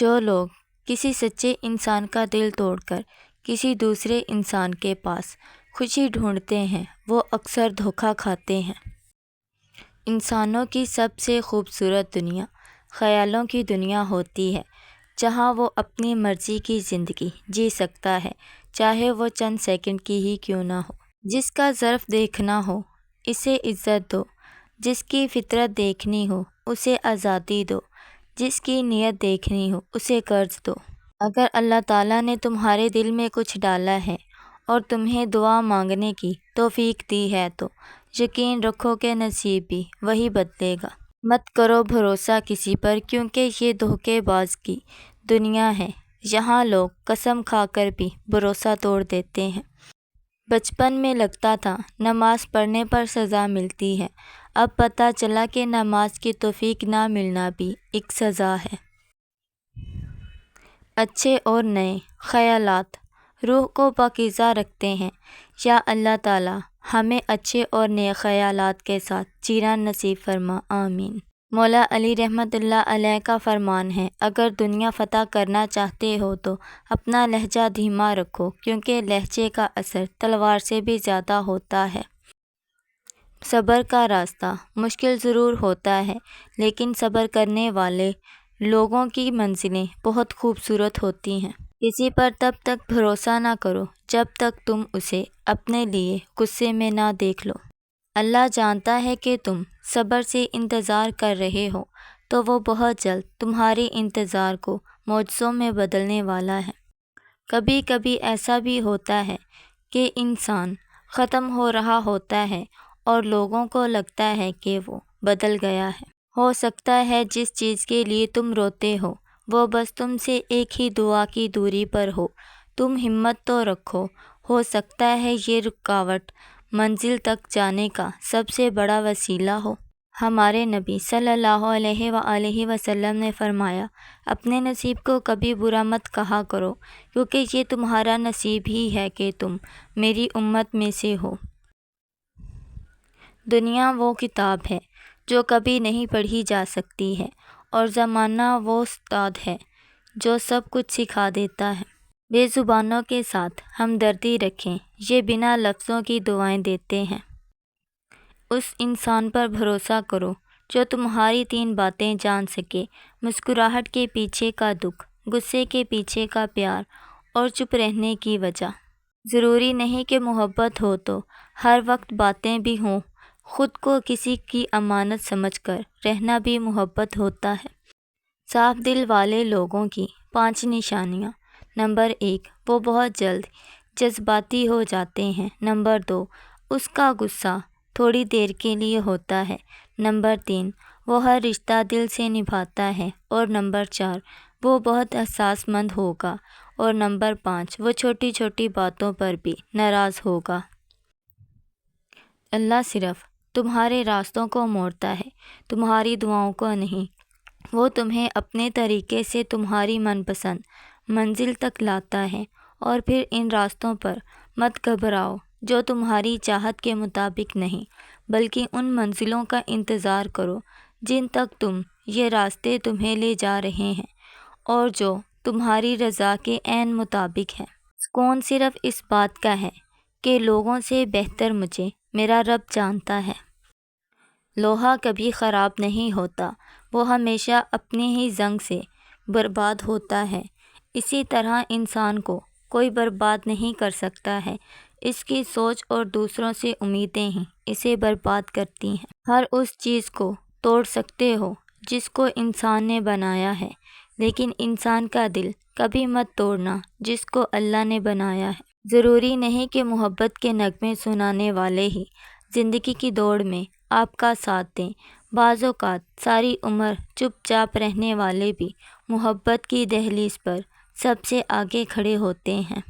جو لوگ کسی سچے انسان کا دل توڑ کر کسی دوسرے انسان کے پاس خوشی ڈھونڈتے ہیں وہ اکثر دھوکہ کھاتے ہیں۔ انسانوں کی سب سے خوبصورت دنیا خیالوں کی دنیا ہوتی ہے، جہاں وہ اپنی مرضی کی زندگی جی سکتا ہے، چاہے وہ چند سیکنڈ کی ہی کیوں نہ ہو۔ جس کا ظرف دیکھنا ہو اسے عزت دو، جس کی فطرت دیکھنی ہو اسے آزادی دو، جس کی نیت دیکھنی ہو اسے قرض دو۔ اگر اللہ تعالیٰ نے تمہارے دل میں کچھ ڈالا ہے اور تمہیں دعا مانگنے کی توفیق دی ہے تو یقین رکھو کہ نصیب بھی وہی بدلے گا۔ مت کرو بھروسہ کسی پر، کیونکہ یہ دھوکے باز کی دنیا ہے، یہاں لوگ قسم کھا کر بھی بھروسہ توڑ دیتے ہیں۔ بچپن میں لگتا تھا نماز پڑھنے پر سزا ملتی ہے، اب پتہ چلا کہ نماز کی توفیق نہ ملنا بھی ایک سزا ہے۔ اچھے اور نئے خیالات روح کو پاکیزہ رکھتے ہیں۔ یا اللہ تعالیٰ ہمیں اچھے اور نئے خیالات کے ساتھ جینا نصیب فرما، آمین۔ مولا علی رحمۃ اللہ علیہ کا فرمان ہے، اگر دنیا فتح کرنا چاہتے ہو تو اپنا لہجہ دھیما رکھو، کیونکہ لہجے کا اثر تلوار سے بھی زیادہ ہوتا ہے۔ صبر کا راستہ مشکل ضرور ہوتا ہے، لیکن صبر کرنے والے لوگوں کی منزلیں بہت خوبصورت ہوتی ہیں۔ کسی پر تب تک بھروسہ نہ کرو جب تک تم اسے اپنے لیے غصے میں نہ دیکھ لو۔ اللہ جانتا ہے کہ تم صبر سے انتظار کر رہے ہو، تو وہ بہت جلد تمہارے انتظار کو معجزوں میں بدلنے والا ہے۔ کبھی کبھی ایسا بھی ہوتا ہے کہ انسان ختم ہو رہا ہوتا ہے اور لوگوں کو لگتا ہے کہ وہ بدل گیا ہے۔ ہو سکتا ہے جس چیز کے لیے تم روتے ہو وہ بس تم سے ایک ہی دعا کی دوری پر ہو۔ تم ہمت تو رکھو، ہو سکتا ہے یہ رکاوٹ منزل تک جانے کا سب سے بڑا وسیلہ ہو۔ ہمارے نبی صلی اللہ علیہ وآلہ وسلم نے فرمایا، اپنے نصیب کو کبھی برا مت کہا کرو، کیونکہ یہ تمہارا نصیب ہی ہے کہ تم میری امت میں سے ہو۔ دنیا وہ کتاب ہے جو کبھی نہیں پڑھی جا سکتی ہے، اور زمانہ وہ استاد ہے جو سب کچھ سکھا دیتا ہے۔ بے زبانوں کے ساتھ ہمدردی رکھیں، یہ بنا لفظوں کی دعائیں دیتے ہیں۔ اس انسان پر بھروسہ کرو جو تمہاری 3 باتیں جان سکے، مسکراہٹ کے پیچھے کا دکھ، غصے کے پیچھے کا پیار، اور چپ رہنے کی وجہ۔ ضروری نہیں کہ محبت ہو تو ہر وقت باتیں بھی ہوں، خود کو کسی کی امانت سمجھ کر رہنا بھی محبت ہوتا ہے۔ صاف دل والے لوگوں کی 5 نشانیاں۔ نمبر 1، وہ بہت جلد جذباتی ہو جاتے ہیں۔ نمبر 2، اس کا غصہ تھوڑی دیر کے لیے ہوتا ہے۔ نمبر 3، وہ ہر رشتہ دل سے نبھاتا ہے۔ اور نمبر 4، وہ بہت احساس مند ہوگا۔ اور نمبر 5، وہ چھوٹی چھوٹی باتوں پر بھی ناراض ہوگا۔ اللہ صرف تمہارے راستوں کو موڑتا ہے، تمہاری دعاؤں کو نہیں۔ وہ تمہیں اپنے طریقے سے تمہاری من پسند منزل تک لاتا ہے، اور پھر ان راستوں پر مت گھبراؤ جو تمہاری چاہت کے مطابق نہیں، بلکہ ان منزلوں کا انتظار کرو جن تک یہ راستے تمہیں لے جا رہے ہیں اور جو تمہاری رضا کے عین مطابق ہے۔ سکون صرف اس بات کا ہے کہ لوگوں سے بہتر مجھے میرا رب جانتا ہے۔ لوہا کبھی خراب نہیں ہوتا، وہ ہمیشہ اپنے ہی زنگ سے برباد ہوتا ہے۔ اسی طرح انسان کو کوئی برباد نہیں کر سکتا ہے، اس کی سوچ اور دوسروں سے امیدیں ہی اسے برباد کرتی ہیں۔ ہر اس چیز کو توڑ سکتے ہو جس کو انسان نے بنایا ہے، لیکن انسان کا دل کبھی مت توڑنا جس کو اللہ نے بنایا ہے۔ ضروری نہیں کہ محبت کے نغمے سنانے والے ہی زندگی کی دوڑ میں آپ کا ساتھ دیں، بعض اوقات ساری عمر چپ چاپ رہنے والے بھی محبت کی دہلیز پر سب سے آگے کھڑے ہوتے ہیں۔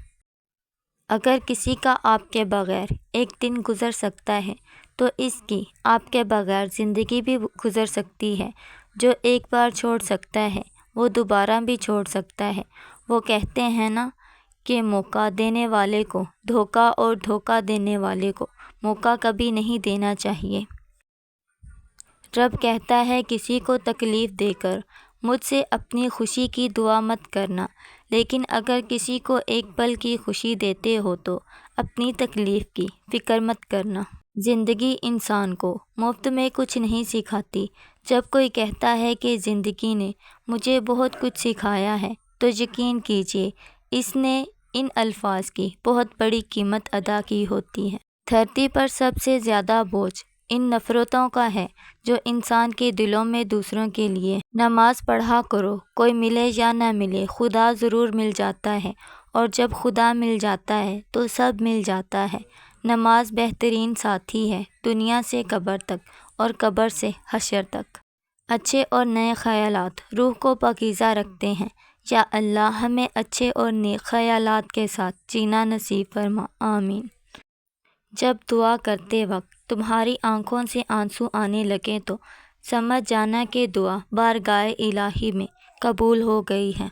اگر کسی کا آپ کے بغیر ایک دن گزر سکتا ہے تو اس کی آپ کے بغیر زندگی بھی گزر سکتی ہے۔ جو ایک بار چھوڑ سکتا ہے وہ دوبارہ بھی چھوڑ سکتا ہے۔ وہ کہتے ہیں نا کہ موقع دینے والے کو دھوکہ اور دھوکہ دینے والے کو موقع کبھی نہیں دینا چاہیے۔ رب کہتا ہے کسی کو تکلیف دے کر مجھ سے اپنی خوشی کی دعا مت کرنا، لیکن اگر کسی کو ایک پل کی خوشی دیتے ہو تو اپنی تکلیف کی فکر مت کرنا۔ زندگی انسان کو مفت میں کچھ نہیں سکھاتی۔ جب کوئی کہتا ہے کہ زندگی نے مجھے بہت کچھ سکھایا ہے تو یقین کیجیے اس نے ان الفاظ کی بہت بڑی قیمت ادا کی ہوتی ہے۔ دھرتی پر سب سے زیادہ بوجھ ان نفرتوں کا ہے جو انسان کے دلوں میں دوسروں کے لیے۔ نماز پڑھا کرو، کوئی ملے یا نہ ملے خدا ضرور مل جاتا ہے، اور جب خدا مل جاتا ہے تو سب مل جاتا ہے۔ نماز بہترین ساتھی ہے دنیا سے قبر تک اور قبر سے حشر تک۔ اچھے اور نئے خیالات روح کو پاکیزہ رکھتے ہیں۔ یا اللہ ہمیں اچھے اور نیک خیالات کے ساتھ جینا نصیب فرما، آمین۔ جب دعا کرتے وقت تمہاری آنکھوں سے آنسو آنے لگیں تو سمجھ جانا کہ دعا بارگاہ الہی میں قبول ہو گئی ہے۔